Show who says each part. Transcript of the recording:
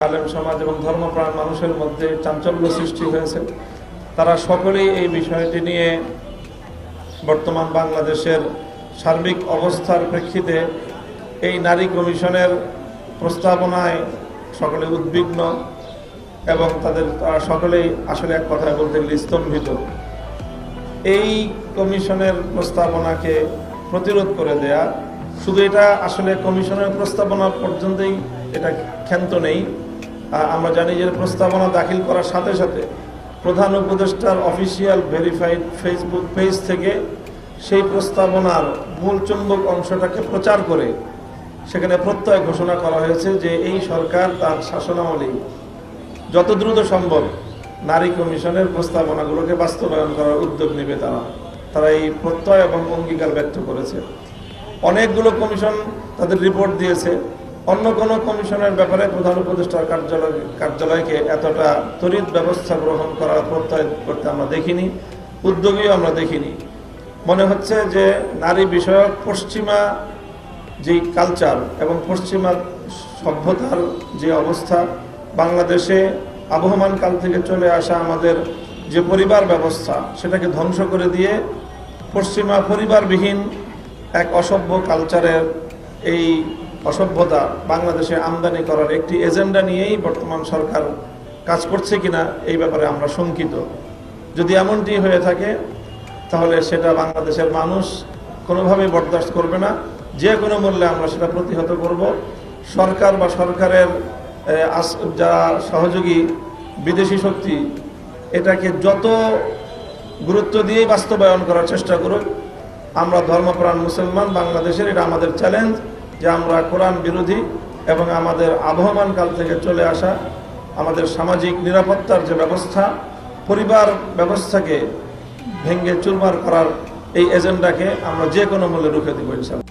Speaker 1: আলেম সমাজ এবং ধর্মপ্রাণ মানুষের মধ্যে চাঞ্চল্য সৃষ্টি হয়েছে। তারা সকলেই এই বিষয়টি নিয়ে বর্তমান বাংলাদেশের সার্বিক অবস্থার প্রেক্ষিতে এই নারী কমিশনের প্রস্তাবনায় সকলে উদ্বিগ্ন এবং তারা সকলেই আসলে এক কথায় বলতে গেলে স্তম্ভিত। এই কমিশনের প্রস্তাবনাকে প্রতিরোধ করে দেয়া, শুধু এটা আসলে কমিশনের প্রস্তাবনা পর্যন্তই এটা ক্ষান্ত নেই। আমরা জানি যে প্রস্তাবনা দাখিল করার সাথে সাথে প্রধান উপদেষ্টার অফিসিয়াল ভেরিফাইড ফেসবুক পেজ থেকে সেই প্রস্তাবনার মূল চুম্বক অংশটাকে প্রচার করে সেখানে প্রত্যয় ঘোষণা করা হয়েছে যে এই সরকার তার শাসনামলেই যত দ্রুত সম্ভব নারী কমিশনের প্রস্তাবনাগুলোকে বাস্তবায়ন করার উদ্যোগ নেবে। তারা এই প্রত্যয় এবং অঙ্গীকার ব্যক্ত করেছে। অনেকগুলো কমিশন তাদের রিপোর্ট দিয়েছে। অন্য কোনো কমিশনের ব্যাপারে প্রধান উপদেষ্টার কার্যালয়কে এতটা ত্বরিত ব্যবস্থা গ্রহণ করার প্রত্যয় করতে আমরা দেখিনি, উদ্যোগীও আমরা দেখিনি। মনে হচ্ছে যে নারী বিষয়ক পশ্চিমা যে কালচার এবং পশ্চিমা সভ্যতার যে অবস্থা, বাংলাদেশে আবহমান কাল থেকে চলে আসা আমাদের যে পরিবার ব্যবস্থা, সেটাকে ধ্বংস করে দিয়ে পশ্চিমা পরিবারবিহীন এক অসভ্য কালচারের এই অসভ্যতা বাংলাদেশে আমদানি করার একটি এজেন্ডা নিয়েই বর্তমান সরকার কাজ করছে কিনা এই ব্যাপারে আমরা শঙ্কিত। যদি এমনটি হয়ে থাকে তাহলে সেটা বাংলাদেশের মানুষ কোনোভাবেই বরদাস্ত করবে না। যে কোনো মূল্যে আমরা সেটা প্রতিহত করব। সরকার বা সরকারের যারা সহযোগী বিদেশি শক্তি এটাকে যত গুরুত্ব দিয়েই বাস্তবায়ন করার চেষ্টা করুক, আমরা ধর্মপ্রাণ মুসলমান বাংলাদেশের এটা আমাদের চ্যালেঞ্জ যে আমরা কোরআন বিরোধী এবং আমাদের আবহমান কাল থেকে চলে আসা আমাদের সামাজিক নিরাপত্তার যে ব্যবস্থা, পরিবার ব্যবস্থাকে ভেঙে চুরমার করার এই এজেন্ডাকে আমরা যে কোনো মূল্যে রুখে দেব ইনশাআল্লাহ।